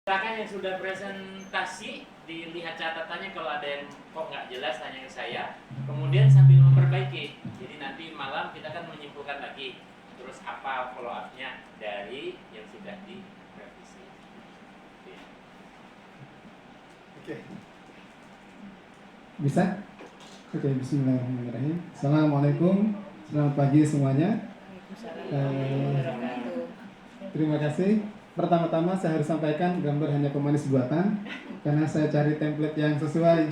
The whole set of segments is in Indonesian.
Silakan yang sudah presentasi dilihat catatannya, kalau ada yang kok nggak jelas tanya ke saya, kemudian sambil memperbaiki. Jadi nanti malam kita akan menyimpulkan lagi terus apa follow up-nya dari yang sudah direvisi. Oke. Bisa? Oke, bismillahirrahmanirrahim. Assalamualaikum, selamat pagi semuanya. Terima kasih. Pertama-tama saya harus sampaikan gambar hanya pemanis buatan, karena saya cari template yang sesuai,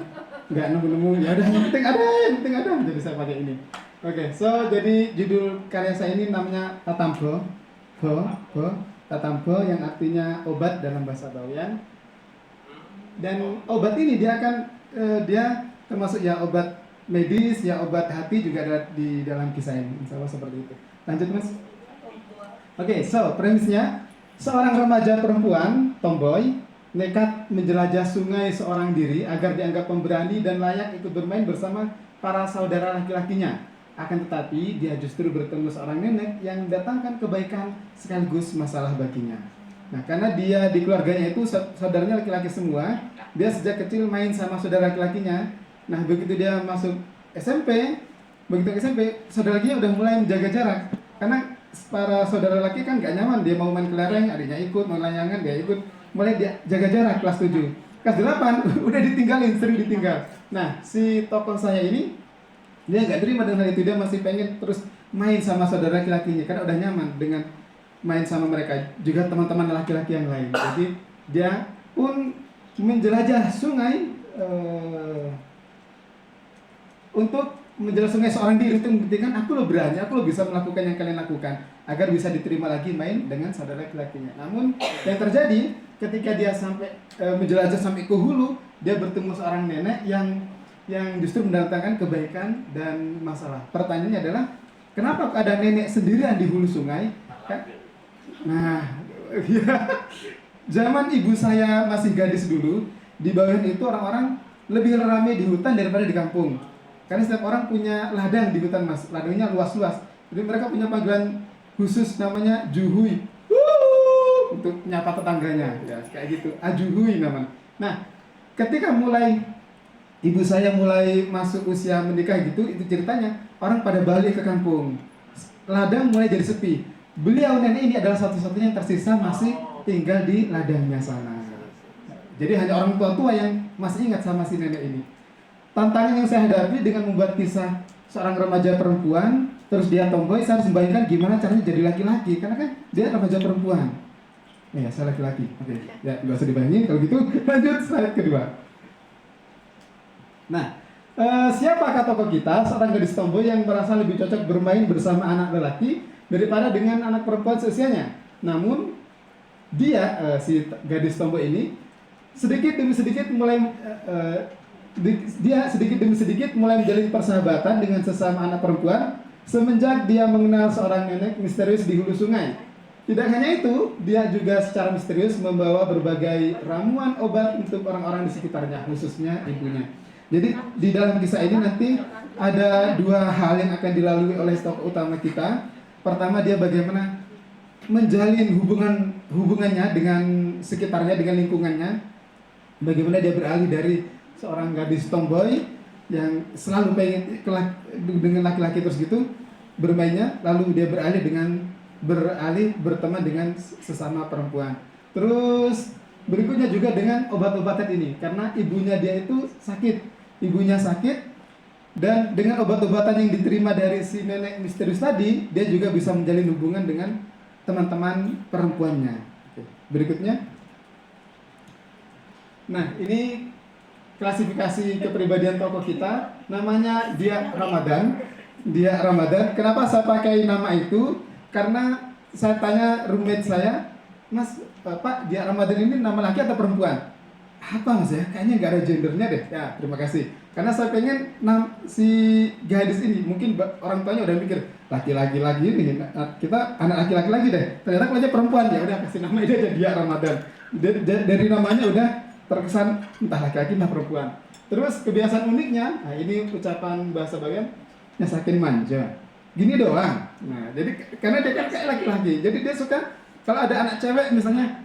nggak nemu-nemu. Ya udah, yang penting ada, jadi saya pakai ini. Oke, so jadi judul karya saya ini namanya Tatambo, Tatambo yang artinya obat dalam bahasa Bawean. Dan obat ini dia termasuk ya obat medis, ya obat hati juga ada di dalam kisah ini. Insya Allah seperti itu. Lanjut mas. Oke, so premisnya. Seorang remaja perempuan, tomboy, nekat menjelajah sungai seorang diri agar dianggap pemberani dan layak ikut bermain bersama para saudara laki-lakinya. Akan tetapi, dia justru bertemu seorang nenek yang mendatangkan kebaikan sekaligus masalah baginya. Nah, karena dia di keluarganya itu saudaranya laki-laki semua, dia sejak kecil main sama saudara laki-lakinya. Nah, begitu dia masuk SMP, saudara lakinya udah mulai menjaga jarak. Karena para saudara laki kan gak nyaman, dia mau main kelereng, adiknya ikut, mau layangan, dia ikut. Mulai dia jaga jarak kelas 7. Kelas 8, udah ditinggalin, sering ditinggal. Nah, si tokoh saya ini, dia gak terima dengan hal itu, dia masih pengen terus main sama saudara laki-lakinya, karena udah nyaman dengan main sama mereka, juga teman-teman laki-laki yang lain. Jadi, dia pun menjelajah sungai untuk menjelaskan sungai seorang diri, untuk membuktikan aku lo berani, aku lo bisa melakukan yang kalian lakukan agar bisa diterima lagi main dengan saudara laki-lakinya. Namun yang terjadi ketika dia sampai menjelajah sampai ke hulu, dia bertemu seorang nenek yang justru mendatangkan kebaikan dan masalah. Pertanyaannya adalah kenapa ada nenek sendirian di hulu sungai? Nah, ya, zaman ibu saya masih gadis dulu, di Bawean itu orang-orang lebih ramai di hutan daripada di kampung. Karena setiap orang punya ladang di hutan mas, ladangnya luas-luas. Jadi mereka punya panggilan khusus namanya juhui, untuk nyapa tetangganya, ya kayak gitu. Ajuhui namanya. Nah, ketika ibu saya mulai masuk usia menikah gitu, itu ceritanya orang pada balik ke kampung. Ladang mulai jadi sepi. Beliau nenek ini adalah satu-satunya yang tersisa masih tinggal di ladangnya sana. Jadi hanya orang tua-tua yang masih ingat sama si nenek ini. Tantangan yang saya hadapi dengan membuat kisah seorang remaja perempuan, terus dia tomboy, saya harus membayangkan gimana caranya jadi laki-laki, karena kan dia remaja perempuan. Ya, saya laki-laki. Oke, ya nggak usah dibayangin kalau gitu. Lanjut slide kedua. Nah, siapakah tokoh kita? Seorang gadis tomboy yang merasa lebih cocok bermain bersama anak lelaki daripada dengan anak perempuan seusianya. Namun, dia, si gadis tomboy ini, sedikit demi sedikit mulai menjalin persahabatan dengan sesama anak perempuan semenjak dia mengenal seorang nenek misterius di hulu sungai. Tidak hanya itu, dia juga secara misterius membawa berbagai ramuan obat untuk orang-orang di sekitarnya, khususnya ibunya. Jadi di dalam kisah ini nanti ada dua hal yang akan dilalui oleh tokoh utama kita. Pertama, dia bagaimana menjalin hubungannya dengan sekitarnya, dengan lingkungannya. Bagaimana dia beralih dari seorang gadis tomboy yang selalu pengen dengan laki-laki terus gitu bermainnya, lalu dia beralih berteman dengan sesama perempuan. Terus berikutnya juga dengan obat-obatan ini, karena ibunya sakit, dan dengan obat-obatan yang diterima dari si nenek misterius tadi, dia juga bisa menjalin hubungan dengan teman-teman perempuannya. Oke. Berikutnya, nah ini klasifikasi kepribadian tokoh kita, namanya Dia Ramadan. Kenapa saya pakai nama itu? Karena saya tanya roommate saya, Mas, Pak, Dia Ramadan ini nama laki atau perempuan? Apa mas ya? Kayaknya nggak ada gendernya deh. Ya, terima kasih. Karena saya pengen si gadis ini, mungkin orang tuanya udah mikir laki-laki lagi ini, kita anak laki-laki lagi deh. Ternyata kalau aja perempuan, ya udah kasih nama itu aja Dia Ramadan. Dari namanya udah terkesan entah laki-laki entah perempuan. Terus kebiasaan uniknya, nah ini ucapan bahasa Bawean, nyasakin manja. Gini doang. Nah, jadi karena dia kan kayak laki-laki, jadi dia suka kalau ada anak cewek misalnya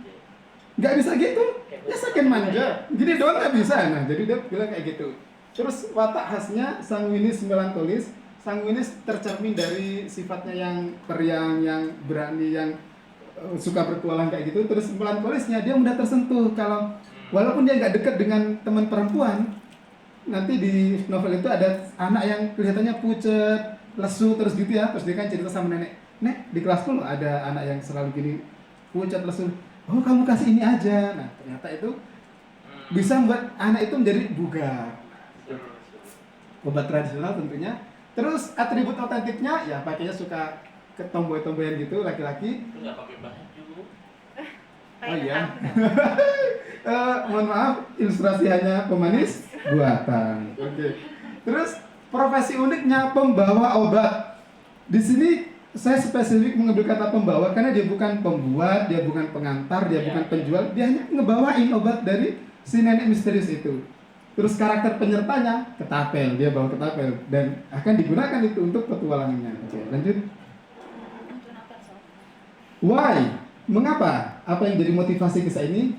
nggak bisa gitu, dia sekian manja, gini doang nggak bisa. Nah, jadi dia bilang kayak gitu. Terus watak khasnya sanguinis melankolis. Sanguinis tercermin dari sifatnya yang periang, yang berani, yang suka bertualang kayak gitu. Terus melankolisnya dia mudah tersentuh kalau walaupun dia nggak dekat dengan teman perempuan. Nanti di novel itu ada anak yang kelihatannya pucet, lesu terus gitu ya. Terus dia kan cerita sama nenek, "Nek, di kelasku loh ada anak yang selalu gini, pucet, lesu. Oh, kamu kasih ini aja." Nah, ternyata itu bisa membuat anak itu menjadi bugar. Obat tradisional tentunya. Terus atribut otentiknya ya pakainya suka ke tomboy-tomboyan gitu, laki-laki. Itu nggak pakai baju. Oh iya. Mohon maaf, ilustrasi hanya pemanis buatan. Oke. Terus profesi uniknya pembawa obat. Di sini saya spesifik mengambil kata pembawa karena dia bukan pembuat, dia bukan pengantar, dia bukan penjual, dia hanya ngebawain obat dari si nenek misterius itu. Terus karakter penyertanya ketapel, dia bawa ketapel dan akan digunakan itu untuk petualangannya. Oke, lanjut. Why? Mengapa? Apa yang jadi motivasi kisah ini?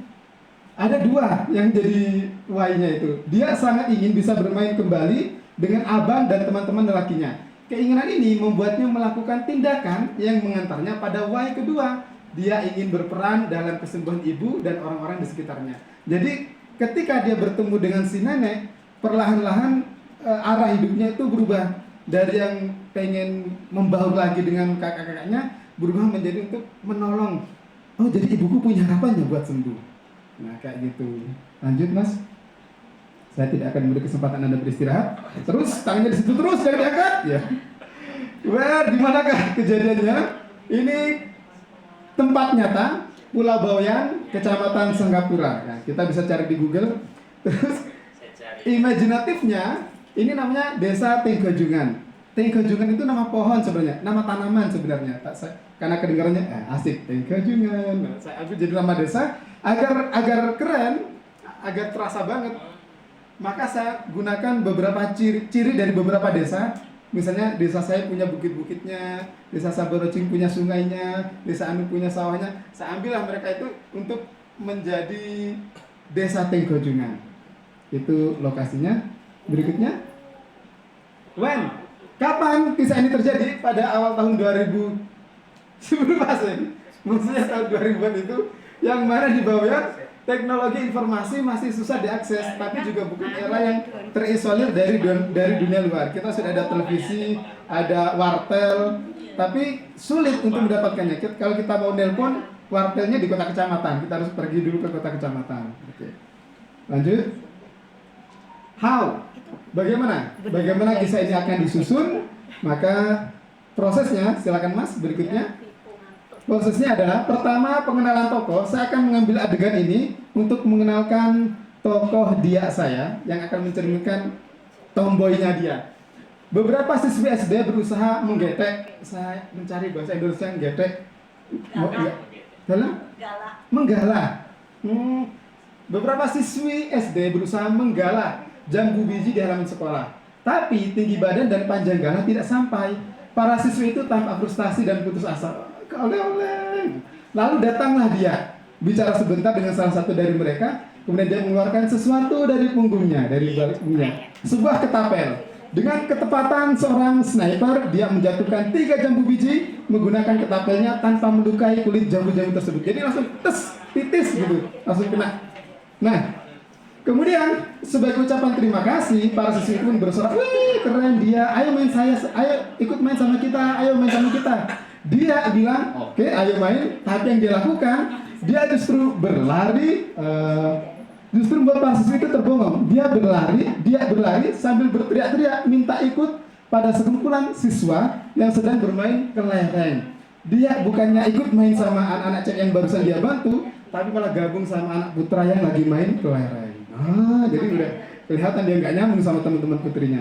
Ada dua yang jadi why-nya itu. Dia sangat ingin bisa bermain kembali dengan abang dan teman-teman lelakinya. Keinginan ini membuatnya melakukan tindakan yang mengantarnya pada why kedua. Dia ingin berperan dalam kesembuhan ibu dan orang-orang di sekitarnya. Jadi ketika dia bertemu dengan si nenek, perlahan-lahan arah hidupnya itu berubah. Dari yang pengen membaur lagi dengan kakak-kakaknya, berubah menjadi untuk menolong. Oh, jadi ibuku punya harapannya buat sembuh. Nah, kayak gitu. Lanjut, Mas. Saya tidak akan memberi kesempatan Anda beristirahat. Terus, tangannya di situ terus, jangan diangkat. Ya. Where, di manakah kejadiannya? Ini tempat nyata, Pulau Bawean, Kecamatan Sanggapura. Nah, kita bisa cari di Google. Terus, imajinatifnya, ini namanya Desa Tenggojungan. Tenggojungan itu nama pohon sebenarnya, nama tanaman sebenarnya. Karena kedengarannya asik, Tenggojungan. Nah, saya ambil jadi nama desa agar keren, agar terasa banget. Maka saya gunakan beberapa ciri dari beberapa desa. Misalnya desa saya punya bukit-bukitnya, desa Saborocing punya sungainya, desa Anu punya sawahnya. Saya ambillah mereka itu untuk menjadi Desa Tenggojungan. Itu lokasinya. Berikutnya, when? Kapan kisah ini terjadi? Pada awal tahun 2000. Sebelum Masehi. Maksudnya tahun 2000-an itu yang mana di bawah teknologi informasi masih susah diakses, tapi juga bukan era yang terisolir dari dunia luar. Kita sudah ada televisi, ada wartel, tapi sulit untuk mendapatkannya. Kalau kita mau nelpon, wartelnya di kota kecamatan. Kita harus pergi dulu ke kota kecamatan. Oke. Lanjut. How? Bagaimana kisah ini akan disusun? Maka prosesnya, silakan Mas, berikutnya. Prosesnya adalah pertama pengenalan tokoh. Saya akan mengambil adegan ini untuk mengenalkan tokoh dia saya yang akan mencerminkan tomboynya dia. Beberapa siswi SD berusaha menggetek. Saya mencari bahasa Indonesia yang getek. Menggalah. Beberapa siswi SD berusaha menggalah jambu biji di halaman sekolah. Tapi tinggi badan dan panjang galah tidak sampai. Para siswi itu tampak frustasi dan putus asa. Oleh-oleh. Lalu datanglah dia, bicara sebentar dengan salah satu dari mereka, kemudian dia mengeluarkan sesuatu dari punggungnya, dari balik punggungnya, sebuah ketapel. Dengan ketepatan seorang sniper, dia menjatuhkan 3 jambu biji menggunakan ketapelnya tanpa melukai kulit jambu-jambu tersebut. Jadi langsung titis gitu, langsung kena. Nah, kemudian sebagai ucapan terima kasih, para siswi pun bersorak, "Wih, keren dia, ayo ikut main sama kita, ayo main sama kita." Dia bilang, "Oke, ayo main." Tapi yang dia lakukan, dia justru berlari, justru membuat para siswi itu terbongong. Dia berlari sambil berteriak-teriak minta ikut pada sekumpulan siswa yang sedang bermain kelereng. Dia bukannya ikut main sama anak-anak cewek yang barusan dia bantu, tapi malah gabung sama anak putra yang lagi main kelereng. Jadi udah kelihatan dia nggak nyambung sama teman-teman putrinya.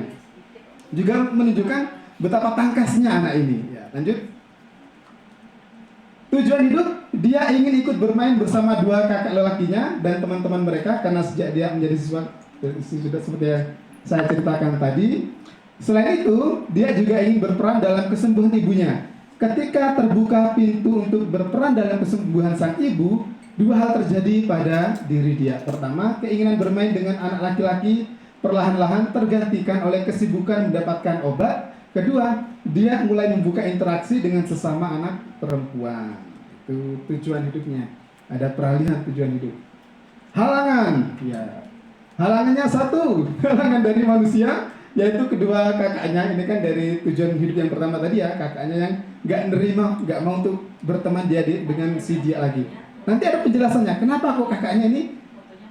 Juga menunjukkan betapa tangkasnya anak ini. Ya, lanjut. Tujuan hidup, dia ingin ikut bermain bersama 2 kakak lelakinya dan teman-teman mereka karena sejak dia menjadi siswa sudah seperti yang saya ceritakan tadi. Selain itu, dia juga ingin berperan dalam kesembuhan ibunya. Ketika terbuka pintu untuk berperan dalam kesembuhan sang ibu, Dua hal terjadi pada diri dia. Pertama, keinginan bermain dengan anak laki-laki perlahan-lahan tergantikan oleh kesibukan mendapatkan obat. Kedua, dia mulai membuka interaksi dengan sesama anak perempuan. Itu tujuan hidupnya. Ada peralihan tujuan hidup. Halangan, ya. Halangannya satu, halangan dari manusia, yaitu kedua kakaknya. Ini kan dari tujuan hidup yang pertama tadi ya, kakaknya yang nggak nerima, nggak mau untuk berteman dengan si dia lagi. Nanti ada penjelasannya, kenapa kok kakaknya ini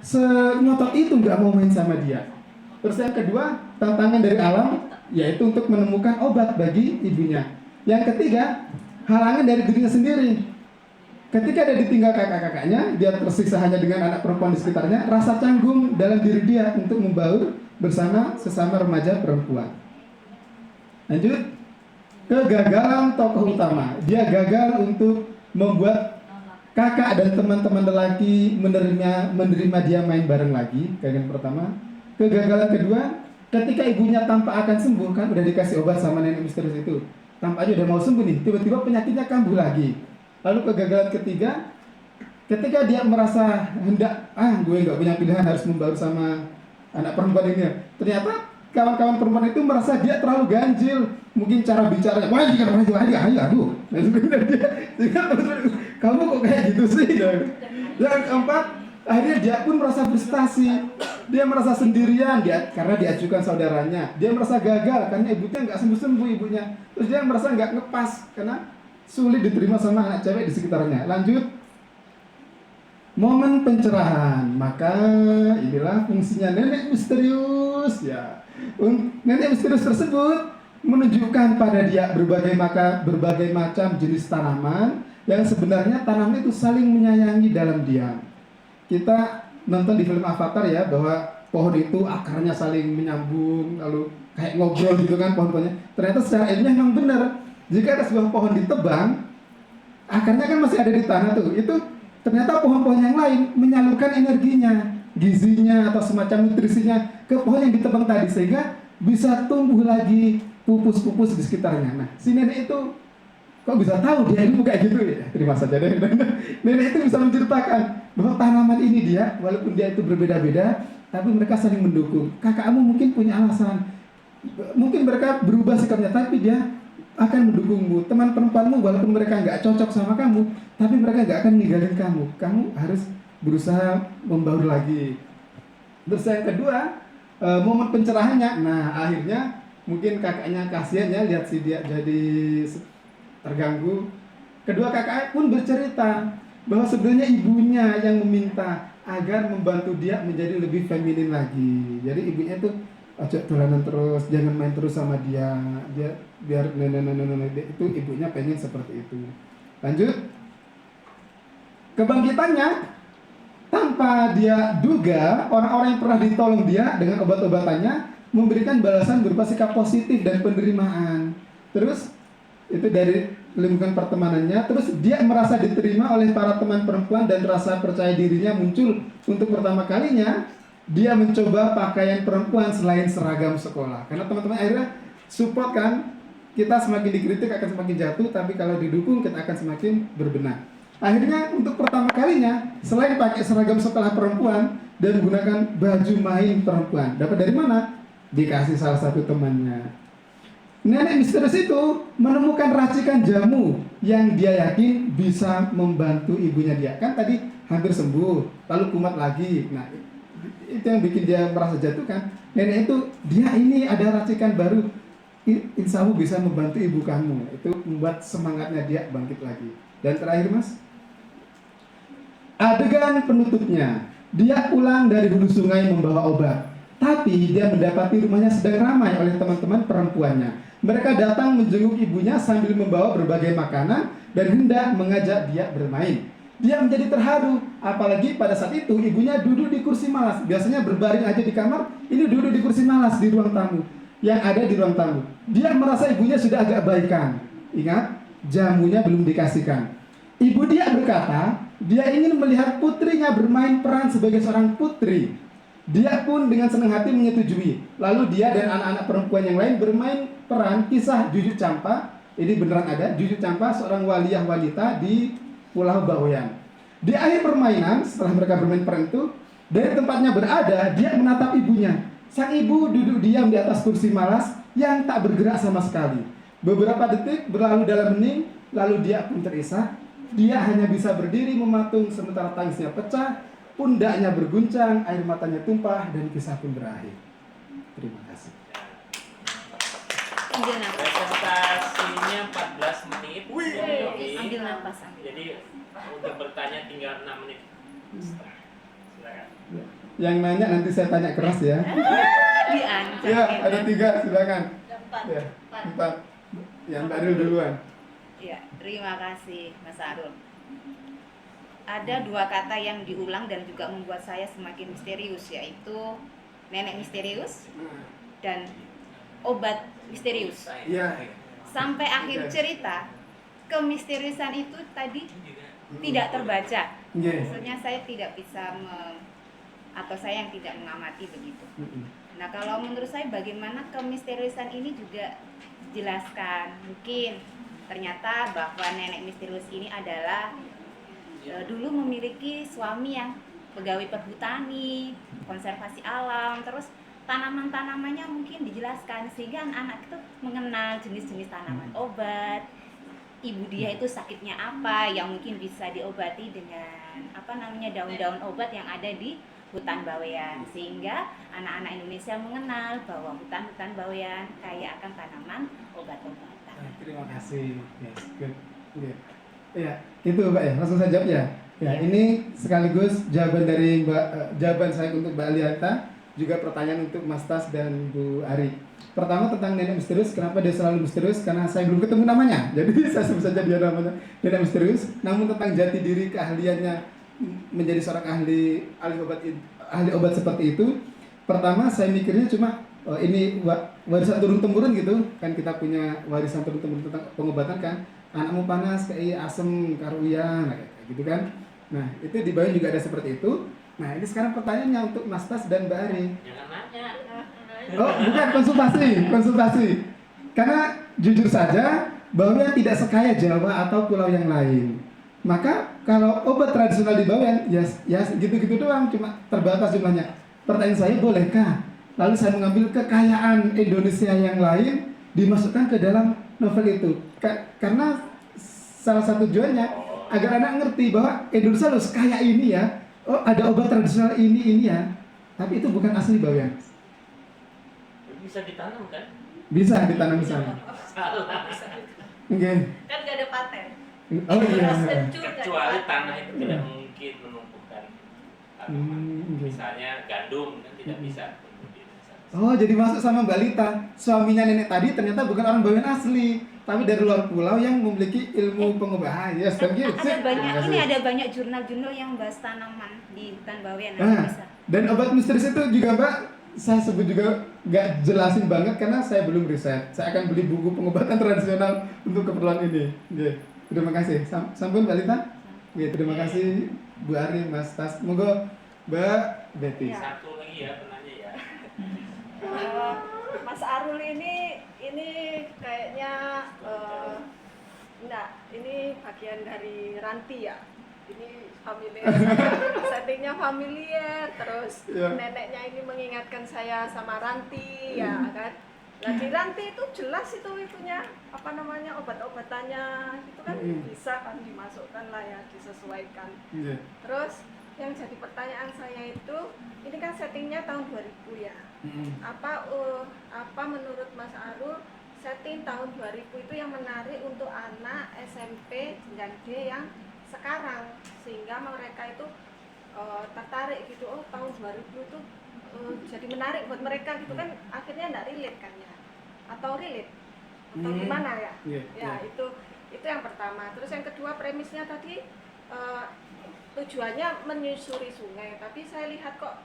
sengotot itu nggak mau main sama dia. Terus yang kedua, tantangan dari alam, yaitu untuk menemukan obat bagi ibunya. Yang ketiga, halangan dari dirinya sendiri. Ketika dia ditinggal kakak-kakaknya, dia tersiksa hanya dengan anak perempuan di sekitarnya, rasa canggung dalam diri dia untuk membaur bersama sesama remaja perempuan. Lanjut, kegagalan tokoh utama. Dia gagal untuk membuat kakak dan teman-teman lelaki menerima dia main bareng lagi. Kegagalan pertama. Kegagalan kedua, ketika ibunya tanpa akan sembuh, kan udah dikasih obat sama nenek misterius itu, tanpa aja udah mau sembuh nih, tiba-tiba penyakitnya kambuh lagi. Lalu kegagalan ketiga, ketika dia merasa hendak, gue nggak punya pilihan harus membaur sama anak perempuan ini, ternyata kawan-kawan perempuan itu merasa dia terlalu ganjil, mungkin cara bicaranya, aduh, kamu kok kayak gitu sih? Yang keempat, akhirnya dia pun merasa frustasi, dia merasa sendirian karena diajukan saudaranya, dia merasa gagal karena ibunya nggak sembuh-sembuh ibunya, terus dia merasa nggak ngepas karena sulit diterima sama anak cewek di sekitarnya. Lanjut, momen pencerahan. Maka inilah fungsinya nenek misterius ya. Nenek misterius tersebut menunjukkan pada dia berbagai macam jenis tanaman yang sebenarnya tanaman itu saling menyayangi dalam diam. Kita nonton di film Avatar ya, bahwa pohon itu akarnya saling menyambung, lalu kayak ngobrol gitu kan pohon-pohonnya. Ternyata secara ilmiah memang benar. Jika ada sebuah pohon ditebang, akarnya kan masih ada di tanah tuh. Itu ternyata pohon-pohon yang lain menyalurkan energinya, gizinya atau semacam nutrisinya ke pohon yang ditebang tadi, sehingga bisa tumbuh lagi pupus-pupus di sekitarnya. Nah, si nenek itu kok bisa tahu dia ilmu kayak gitu ya? Terima saja deh. Nenek itu bisa menceritakan bahwa tanaman ini dia, walaupun dia itu berbeda-beda, tapi mereka saling mendukung. Kakakmu mungkin punya alasan, mungkin mereka berubah sikapnya, tapi dia akan mendukungmu. Teman perempuanmu walaupun mereka nggak cocok sama kamu, tapi mereka nggak akan ninggalin kamu. Kamu harus berusaha membaur lagi. Terus yang kedua, momen pencerahannya. Nah, akhirnya mungkin kakaknya kasihan ya lihat si dia jadi terganggu. Kedua kakak pun bercerita bahwa sebenarnya ibunya yang meminta agar membantu dia menjadi lebih feminin lagi. Jadi ibunya tuh ajak dolanan terus, jangan main terus sama dia biar itu ibunya pengen seperti itu. Lanjut, kebangkitannya tanpa dia duga, orang-orang yang pernah ditolong dia dengan obat-obatannya memberikan balasan berupa sikap positif dan penerimaan. Terus itu dari lingkungan pertemanannya, terus dia merasa diterima oleh para teman perempuan dan rasa percaya dirinya muncul untuk pertama kalinya. Dia mencoba pakaian perempuan selain seragam sekolah. Karena teman-teman akhirnya support kan, kita semakin dikritik akan semakin jatuh, tapi kalau didukung kita akan semakin berbenah. Akhirnya untuk pertama kalinya, selain pakai seragam sekolah perempuan dan menggunakan baju main perempuan. Dapat dari mana? Dikasih salah satu temannya. Nenek misterius itu menemukan racikan jamu yang dia yakin bisa membantu ibunya dia. Kan tadi hampir sembuh, lalu kumat lagi. Nah, itu yang bikin dia merasa jatuh kan. Nenek itu, dia ini ada racikan baru, insya Allah bisa membantu ibu kamu. Itu membuat semangatnya dia bangkit lagi. Dan terakhir mas, adegan penutupnya, dia pulang dari hulu sungai membawa obat, tapi dia mendapati rumahnya sedang ramai oleh teman-teman perempuannya. Mereka datang menjenguk ibunya sambil membawa berbagai makanan dan hendak mengajak dia bermain. Dia menjadi terharu, apalagi pada saat itu ibunya duduk di kursi malas. Biasanya berbaring aja di kamar, ini duduk di kursi malas di ruang tamu, yang ada di ruang tamu. Dia merasa ibunya sudah agak baikan. Ingat, jamunya belum dikasihkan. Ibu dia berkata, dia ingin melihat putrinya bermain peran sebagai seorang putri. Dia pun dengan senang hati menyetujui. Lalu dia dan anak-anak perempuan yang lain bermain peran kisah Juju Campa. Ini beneran ada, Juju Campa, seorang waliyah wanita di Pulau Bawean. Di akhir permainan, setelah mereka bermain peran itu, dari tempatnya berada, dia menatap ibunya. Sang ibu duduk diam di atas kursi malas yang tak bergerak sama sekali. Beberapa detik berlalu dalam hening, lalu dia pun terisak. Dia hanya bisa berdiri mematung sementara tangisnya pecah, pundaknya berguncang, air matanya tumpah, dan kisah pun berakhir. Terima kasih. Ambil nafas. Presentasinya 14 menit. Ambil nafas. Jadi untuk bertanya tinggal 6 menit. Silakan. Yang nanya nanti saya tanya keras ya. Diancam. Ya, ada 3, silakan. Empat. Ya, 4. Yang Darul duluan. Ya, terima kasih Mas Arul. Ada 2 kata yang diulang dan juga membuat saya semakin misterius, yaitu nenek misterius dan obat misterius. Iya. Sampai akhir cerita, kemisteriusan itu tadi tidak terbaca. Nggih. Maksudnya saya tidak bisa atau saya yang tidak mengamati begitu. Nah, kalau menurut saya bagaimana kemisteriusan ini juga dijelaskan. Mungkin ternyata bahwa nenek misterius ini adalah dulu memiliki suami yang pegawai perhutani, konservasi alam, terus tanaman-tanamannya mungkin dijelaskan sehingga anak-anak itu mengenal jenis-jenis tanaman obat. Ibu dia itu sakitnya apa yang mungkin bisa diobati dengan daun-daun obat yang ada di hutan Bawean, sehingga anak-anak Indonesia mengenal bahwa hutan-hutan Bawean kaya akan tanaman obat-obatan. Terima kasih. Yes, good. Okay. Ya, itu Mbak ya. Langsung saja jawab ya. Ya, ini sekaligus jawaban dari jawaban saya untuk Mbak Aliata, juga pertanyaan untuk Mas Tas dan Bu Ari. Pertama tentang nenek misterius, kenapa dia selalu misterius? Karena saya belum ketemu namanya. Jadi saya sebut saja dia namanya nenek misterius. Namun tentang jati diri keahliannya menjadi seorang ahli obat seperti itu, pertama saya mikirnya cuma ini warisan turun temurun gitu kan, kita punya warisan turun temurun tentang pengobatan kan, anakmu panas kayak asem karuya kayak gitu kan. Nah itu di Bawean juga ada seperti itu. Nah ini sekarang pertanyaannya untuk Mas Tas dan Mbak Ari. Jangan nanya. Oh bukan, konsultasi karena jujur saja Bawean tidak sekaya Jawa atau pulau yang lain. Maka kalau obat tradisional di Bawean ya gitu-gitu doang, cuma terbatas jumlahnya. Pertanyaan saya, bolehkah lalu saya mengambil kekayaan Indonesia yang lain dimasukkan ke dalam novel itu? Karena salah satu tujuannya agar anak ngerti bahwa Indonesia loh kaya ini ya. Oh ada obat tradisional ini ya. Tapi itu bukan asli Bawean. Bisa ditanam kan? Bisa ditanam di sana. Salah. Oke. Kan gak ada paten. Oh iya. Kecuali tanah itu tidak mungkin menumbuhkan tanaman. Oke. Misalnya gandum kan tidak bisa. Oh, jadi masuk sama Mbak Lita. Suaminya nenek tadi ternyata bukan orang Bawean asli, tapi dari luar pulau yang memiliki ilmu pengobatan. Yes, thank you. Ada banyak jurnal-jurnal yang bahas tanaman di hutan Bawean. Bisa. Dan obat misterius itu juga Mbak, saya sebut juga nggak jelasin banget karena saya belum riset. Saya akan beli buku pengobatan tradisional untuk keperluan ini. Oke, terima kasih. Sampun Mbak Lita. Oke, terima kasih Bu Ari, Mas Tas. Monggo Mbak Betty. Satu lagi ya penanya ya. Mas Arul ini kayaknya ini bagian dari Ranti ya. Ini familiar, settingnya familiar, terus neneknya ini mengingatkan saya sama Ranti ya kan. Nah di Ranti itu jelas itunya obat-obatannya itu kan bisa kan dimasukkan lah ya, disesuaikan. Terus yang jadi pertanyaan saya itu, ini kan settingnya tahun 2000 ya. Apa menurut Mas Arul setting tahun 2000 itu yang menarik untuk anak SMP dan D yang sekarang, sehingga mereka itu tertarik gitu, oh tahun 2000 itu jadi menarik buat mereka gitu kan, akhirnya enggak relate kan ya, atau relate atau gimana ya. Itu yang pertama. Terus yang kedua, premisnya tadi tujuannya menyusuri sungai, tapi saya lihat kok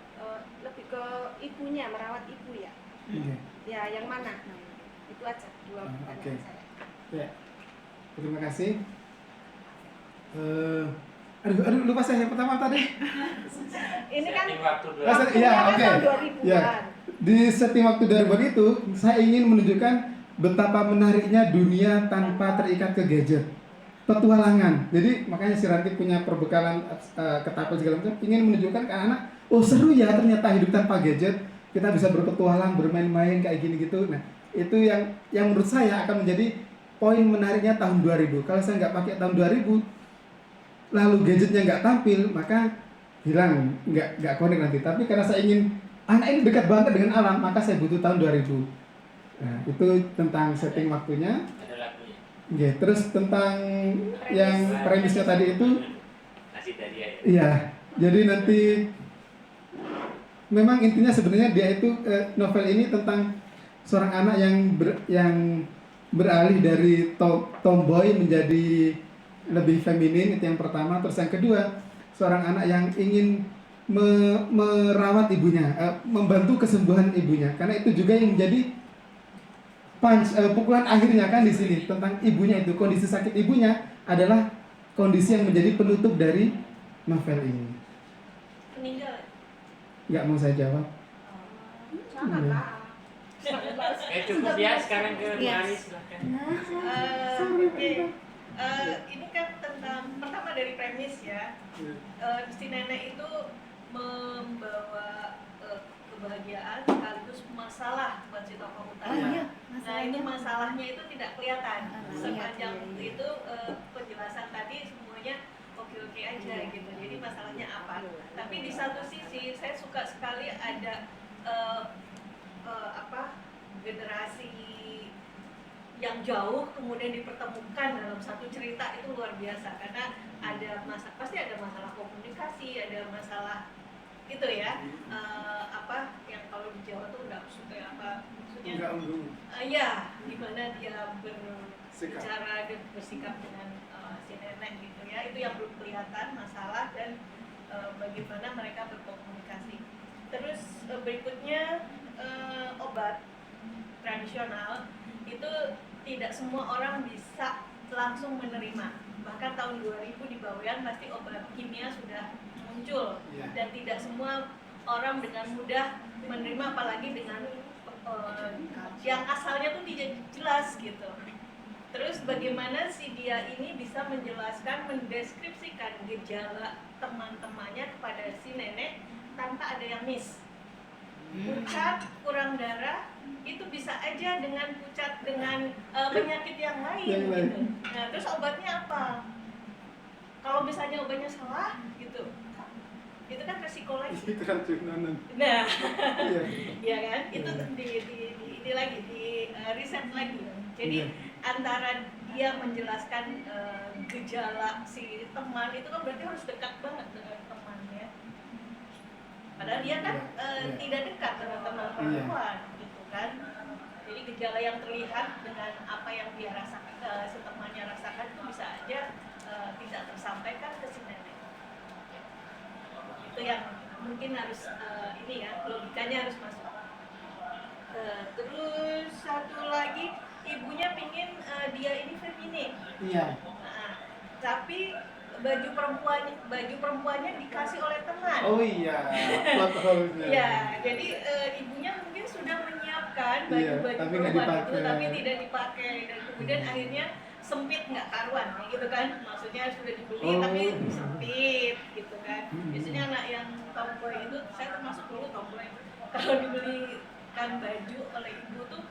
lebih ke ibunya, merawat ibu ya. Ya yang mana? Itu aja dua pertanyaan saya. Ya. Terima kasih. Aduh lupa saya yang pertama tadi. Ini kan tahun 2000-an. Ya. Di setting waktu 2000 itu saya ingin menunjukkan betapa menariknya dunia tanpa terikat ke gadget. petualangan. Jadi makanya si Ranti punya perbekalan ketapel segala macam, ingin menunjukkan ke anak, oh seru ya ternyata hidup tanpa gadget, kita bisa berpetualang, bermain-main kayak gini gitu. Nah itu yang menurut saya akan menjadi poin menariknya tahun 2000. Kalau saya nggak pakai tahun 2000, lalu gadgetnya nggak tampil, maka hilang, nggak connect nanti. Tapi karena saya ingin anak ini dekat banget dengan alam, maka saya butuh tahun 2000. Nah, itu tentang setting waktunya. Ada lagunya. Oke, terus tentang yang premisnya tadi itu, Nasi dari ya. iya. Jadi nanti memang intinya sebenarnya dia itu novel ini tentang seorang anak yang beralih dari tomboy menjadi lebih feminin, itu yang pertama. Terus yang kedua, seorang anak yang ingin merawat ibunya, membantu kesembuhan ibunya, karena itu juga yang menjadi pukulan akhirnya kan di sini tentang ibunya itu. Kondisi sakit ibunya adalah kondisi yang menjadi penutup dari novel ini. Meninggal. Nggak mau saya jawab. Jangan lah. Cukup ya sekarang ke Iya. Mari silakan. Oke. Ini kan tentang pertama dari premis ya. Si nenek itu membawa kebahagiaan sekaligus masalah buat si tokoh utama. iya, Nah ini masalahnya itu tidak kelihatan sepanjang iya. itu penjelasan tadi semuanya oke-oke aja gitu. Jadi masalahnya apa? Tapi di satu sisi saya suka sekali ada generasi yang jauh kemudian dipertemukan dalam satu cerita, itu luar biasa karena pasti ada masalah komunikasi, ada masalah gitu ya. Yang kalau di Jawa tuh nggak suka maksudnya ya gimana dia berbicara dan bersikap dengan si nenek gitu ya, itu yang belum kelihatan masalah dan bagaimana mereka berkomunikasi. Terus berikutnya obat tradisional itu tidak semua orang bisa langsung menerima. Bahkan tahun 2000 di Bawean pasti obat kimia sudah muncul dan tidak semua orang dengan mudah menerima, apalagi dengan yang asalnya tuh tidak jelas gitu. Terus bagaimana si dia ini bisa menjelaskan, mendeskripsikan gejala teman-temannya kepada si nenek tanpa ada yang miss. Pucat, kurang darah, itu bisa aja dengan pucat dengan penyakit yang lain gitu. Nah, terus obatnya apa? Kalau misalnya obatnya salah gitu, itu kan resiko lagi. Nah, ya kan? Itu di riset lagi. Jadi antara dia menjelaskan gejala si teman itu kan berarti harus dekat banget dengan temannya. Padahal dia kan tidak dekat dengan teman perempuan, gitu kan. Jadi gejala yang terlihat dengan apa yang dia rasakan, si temannya rasakan itu bisa aja tidak tersampaikan ke si nenek. Itu yang mungkin harus logikanya harus masuk. Terus satu lagi, ibunya pingin dia ini feminin. Iya. Nah, tapi baju perempuannya dikasih oleh teman. Oh iya. Plot hole-nya. Ya, jadi ibunya mungkin sudah menyiapkan baju-baju tapi nggak perempuan itu, dipakai. tapi tidak dipakai dan kemudian akhirnya sempit nggak karuan, kayak gitu kan? Maksudnya sudah dibeli tapi sempit, gitu kan? Biasanya anak yang tomboy itu, saya termasuk dulu tomboy. Kalau dibelikan baju oleh ibu tuh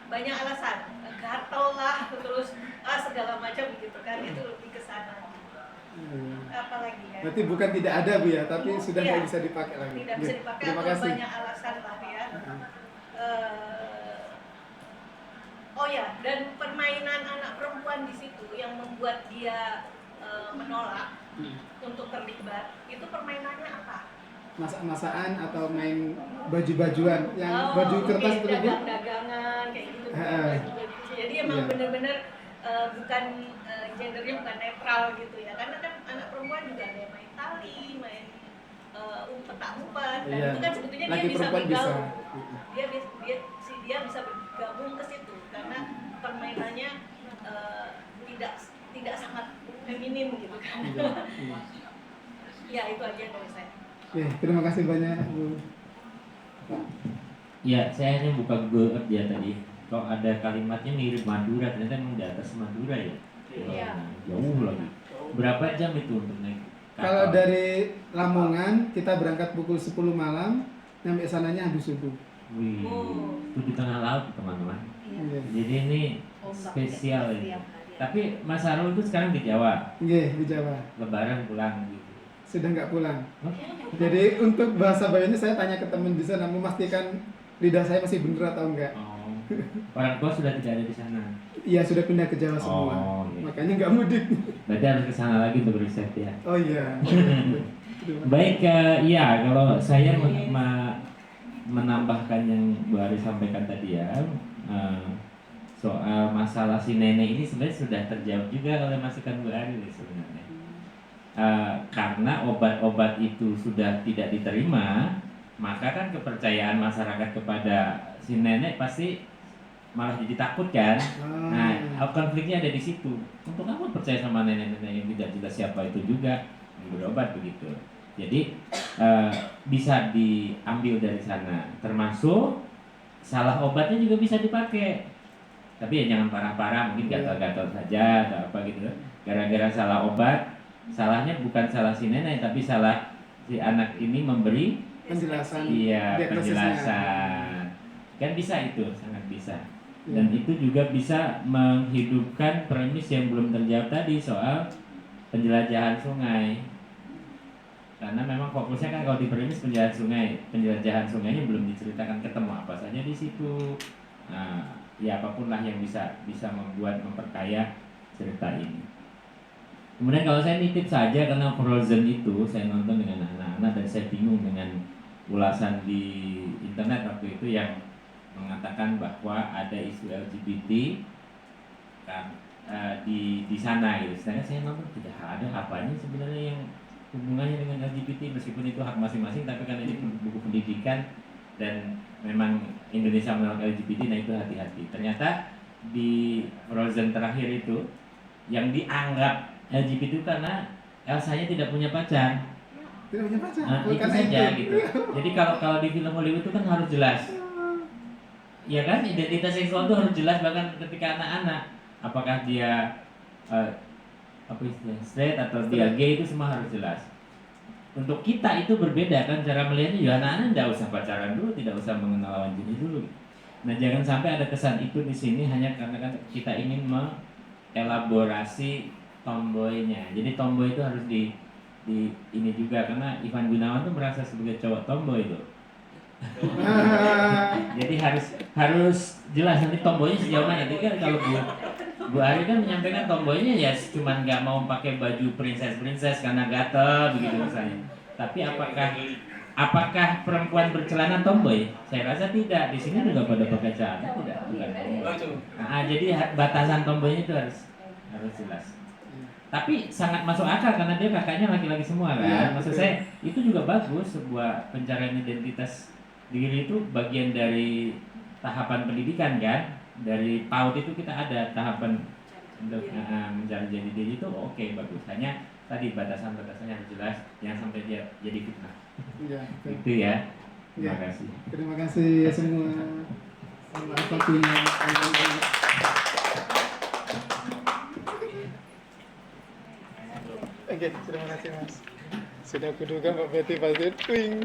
banyak alasan, gatel lah, terus segala macam gitu kan? Itu lebih ke sana. Apalagi ya? Berarti bukan tidak ada Bu ya, tapi sudah tidak bisa dipakai lagi. Tidak bisa dipakai Terima atau kasih. banyak alasan lah ya. Oh ya, dan permainan anak perempuan di situ yang membuat dia menolak untuk terlibat, itu permainannya apa? Masak-masakan atau main baju-bajuan yang baju kertas itu Bu? Dagang-dagangan kayak gitu. Baju-baju. Jadi emang bener-bener bukan gendernya bukan netral gitu ya, karena kan anak perempuan juga ada yang main tali, main umpet-umpet, dan itu kan sebetulnya dia bisa bergaul. Dia bisa bergabung ke situ karena permainannya tidak sangat feminim gitu kan. Ya itu aja dari saya. Oke, terima kasih banyak Bu. Ya, saya hanya buka Google Earth ya tadi. Kok ada kalimatnya mirip Madura, ternyata memang di atas Madura ya. Iya. Jauh lagi. Berapa jam itu untuk naik kapal? Kalau dari Lamongan kita berangkat pukul 10 malam, nyampe sananya habis subuh. Wih, Oh. itu di tengah laut teman-teman. Iya. Jadi ini Ombak spesial setiap ya. hari. Tapi Mas Sarul itu sekarang di Jawa, Nggih, di Jawa. Lebaran pulang gitu. Sudah nggak pulang. Oh, Jadi untuk bahasa Bayunya saya tanya ke teman di sana memastikan lidah saya masih bener atau enggak. oh. Orang tua sudah tidak ada di sana. Iya, sudah pindah ke Jawa semua. Oh, iya. Makanya nggak mudik. Berarti harus ke sana lagi untuk riset ya. Oh iya. Baik, iya kalau saya menambahkan yang Bu Ari sampaikan tadi ya, soal masalah si nenek ini sebenarnya sudah terjawab juga oleh masukan Bu Ari sebenarnya. Karena obat-obat itu sudah tidak diterima, maka kan kepercayaan masyarakat kepada si nenek pasti malah jadi takut kan. Nah, konfliknya ada di situ. Untuk apa percaya sama nenek-nenek yang tidak jelas siapa itu juga yang berobat begitu. Jadi bisa diambil dari sana. Termasuk salah obatnya juga bisa dipakai. Tapi ya jangan parah-parah, mungkin gatal-gatal saja atau apa gitu. Gara-gara salah obat, salahnya bukan salah si nenek tapi salah si anak ini memberi Penjelasan. iya diagnosisnya. penjelasan. Kan bisa itu, sangat bisa. Iya. Dan itu juga bisa menghidupkan premis yang belum terjawab tadi soal penjelajahan sungai. Karena memang fokusnya kan kalau di premis penjelajahan sungainya belum diceritakan ketemu apa saja di situ. Nah, ya apapun lah yang bisa memperkaya cerita ini. Kemudian kalau saya nitip saja karena Frozen itu saya nonton dengan anak-anak dan saya bingung dengan ulasan di internet waktu itu yang mengatakan bahwa ada isu LGBT kan di sana gitu. Sedangkan saya nonton tidak ada apanya sebenarnya yang hubungannya dengan LGBT meskipun itu hak masing-masing, tapi karena ini buku pendidikan dan memang Indonesia menolak LGBT, nah itu hati-hati. Ternyata di Frozen terakhir itu yang dianggap LGBT itu karena Elsa-nya tidak punya pacar. Tidak punya pacar. Nah, itu Karena saja itu. gitu. Jadi kalau di film Hollywood itu kan harus jelas. Ya kan, identitas seksual itu harus jelas bahkan ketika anak-anak. Apakah dia apa istilahnya, straight atau dia gay itu semua harus jelas. Untuk kita itu berbeda kan cara melihatnya, ya anak-anak tidak usah pacaran dulu, tidak usah mengenal lawan jenis dulu. Nah jangan sampai ada kesan itu di sini hanya karena kan kita ingin mengelaborasi tomboynya. Jadi tomboy itu harus di ini juga karena Ivan Gunawan tuh merasa sebagai cowok tomboy itu. Jadi harus jelas nanti tomboynya sejauh mana. Jadi kan kalau Bu Ari kan menyampaikan tomboynya ya cuman nggak mau pakai baju princess karena gatel begitu misalnya. Tapi apakah perempuan bercelana tomboy? Saya rasa tidak. Di sini juga pada pakai celana tidak bukan tomboy. Nah, jadi batasan tomboynya itu harus jelas. Tapi sangat masuk akal karena dia kakaknya laki-laki semua kan. Ya, Maksud saya itu juga bagus, sebuah pencarian identitas diri itu bagian dari tahapan pendidikan kan. Dari PAUD itu kita ada tahapan untuk mencari jati diri itu oke, bagus. Hanya tadi batasan-batasannya harus jelas, jangan sampai dia jadi fitnah. Iya. Itu ya. Terima Ya. kasih. Terima kasih semua. Selamat waktunya. Oke, terima kasih Mas. Sudah kuduga Mbak Betty pasti twing.